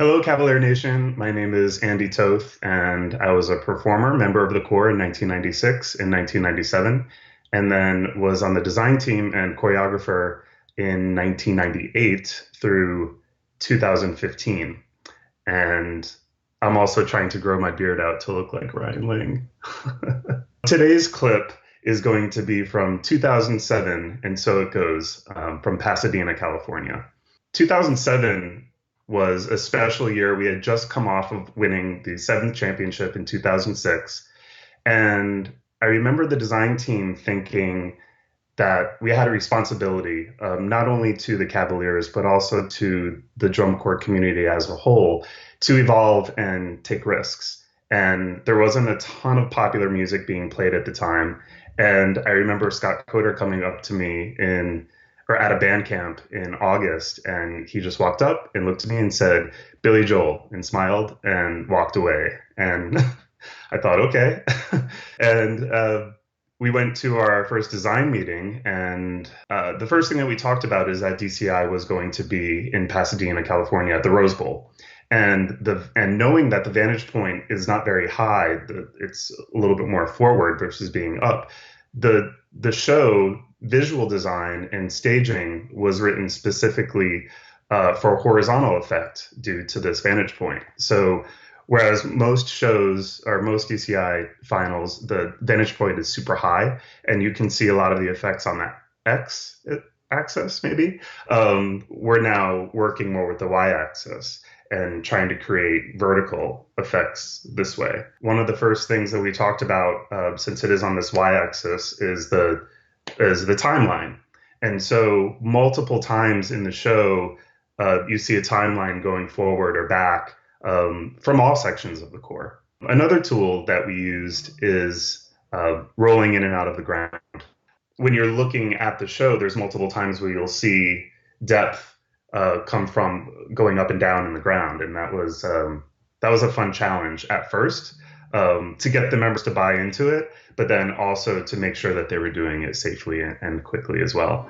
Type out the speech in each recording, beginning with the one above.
Hello, Cavalier Nation. My name is Andy Toth, and I was a performer, member of the Corps in 1996 and 1997, and then was on the design team and choreographer in 1998 through 2015. And I'm also trying to grow my beard out to look like Ryan Ling. Today's clip is going to be from 2007, and so it goes, from Pasadena, California. 2007 was a special year. We had just come off of winning the seventh championship in 2006. And I remember the design team thinking that we had a responsibility, not only to the Cavaliers, but also to the drum corps community as a whole, to evolve and take risks. And there wasn't a ton of popular music being played at the time. And I remember Scott Coder coming up to me at a band camp in August, and he just walked up and looked at me and said, "Billy Joel," and smiled and walked away. And I thought, okay. And we went to our first design meeting, and the first thing that we talked about is that DCI was going to be in Pasadena, California at the Rose Bowl. And knowing that the vantage point is not very high, it's a little bit more forward versus being up. The show visual design and staging was written specifically for horizontal effect due to this vantage point. So whereas most shows or most DCI finals, the vantage point is super high and you can see a lot of the effects on that X axis maybe, we're now working more with the Y axis and trying to create vertical effects this way. One of the first things that we talked about, since it is on this Y-axis, is the timeline. And so multiple times in the show, you see a timeline going forward or back from all sections of the core. Another tool that we used is rolling in and out of the ground. When you're looking at the show, there's multiple times where you'll see depth come from going up and down in the ground, and that was a fun challenge at first, to get the members to buy into it, but then also to make sure that they were doing it safely and quickly as well.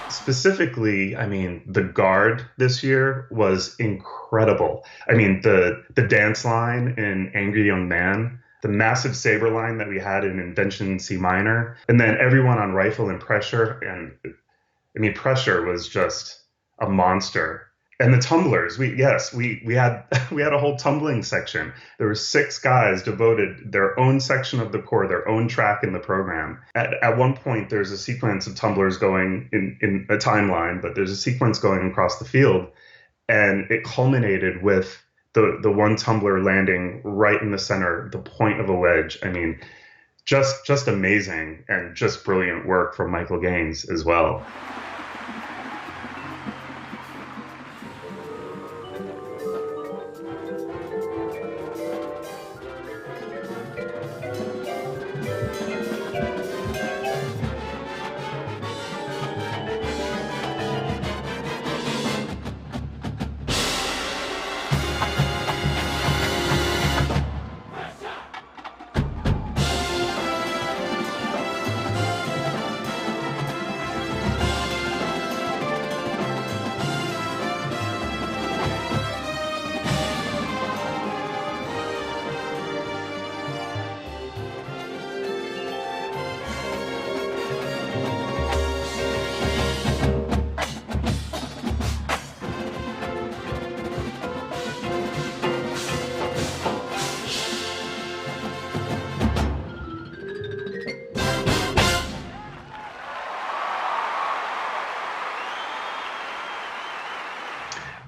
Specifically, I mean, the guard this year was incredible. I mean, the dance line in Angry Young Man, the massive saber line that we had in Invention C minor, and then everyone on rifle and pressure. And I mean, pressure was just a monster. And the tumblers, we had we had a whole tumbling section. There were 6 guys devoted their own section of the core, their own track in the program. At one point, there's a sequence of tumblers going in a timeline, but there's a sequence going across the field, and it culminated with the one tumbler landing right in the center, the point of a wedge. I mean, just amazing and just brilliant work from Michael Gaines as well.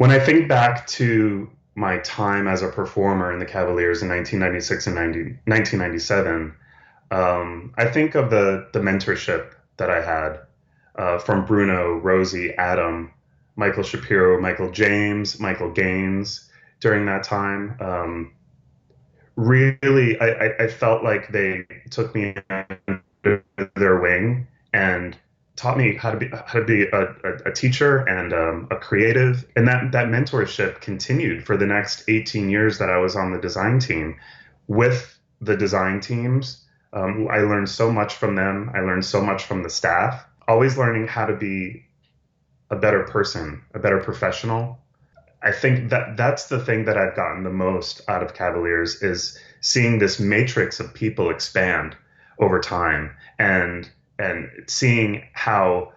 When I think back to my time as a performer in the Cavaliers in 1996 and 1997, I think of the mentorship that I had from Bruno, Rosie, Adam, Michael Shapiro, Michael James, Michael Gaines during that time. Really, I felt like they took me under their wing and taught me how to be a teacher and a creative. And that mentorship continued for the next 18 years that I was on the design team. With the design teams, I learned so much from them. I learned so much from the staff. Always learning how to be a better person, a better professional. I think that that's the thing that I've gotten the most out of Cavaliers is seeing this matrix of people expand over time and seeing how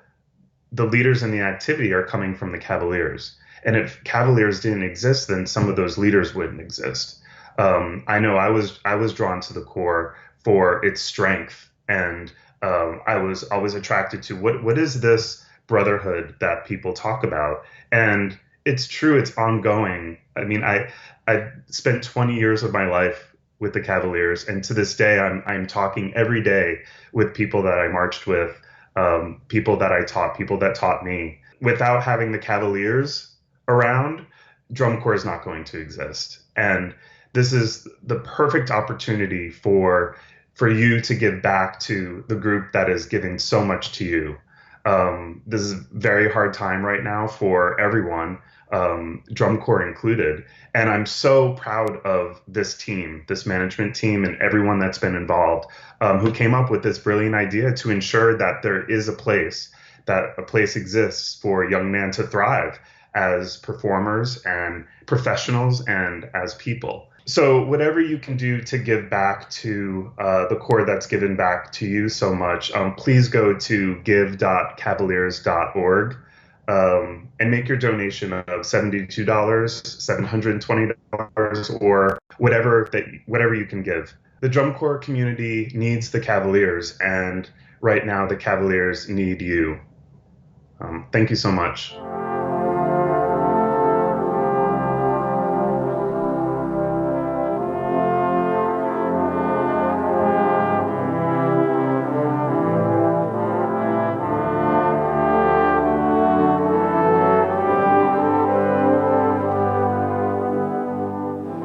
the leaders in the activity are coming from the Cavaliers. And if Cavaliers didn't exist, then some of those leaders wouldn't exist. I know I was drawn to the core for its strength, and I was always attracted to what is this brotherhood that people talk about, and it's true, it's ongoing. I mean, I spent 20 years of my life with the Cavaliers, and to this day, I'm talking every day with people that I marched with, people that I taught, people that taught me. Without having the Cavaliers around, drum corps is not going to exist, and this is the perfect opportunity for you to give back to the group that is giving so much to you. This is a very hard time right now for everyone, drum corps included. And I'm so proud of this team, this management team, and everyone that's been involved, who came up with this brilliant idea to ensure that there is that a place exists for young men to thrive as performers and professionals and as people. So whatever you can do to give back to the corps that's given back to you so much, please go to give.cavaliers.org, and make your donation of $72, $720, or whatever you can give. The drum corps community needs the Cavaliers, and right now the Cavaliers need you. Thank you so much.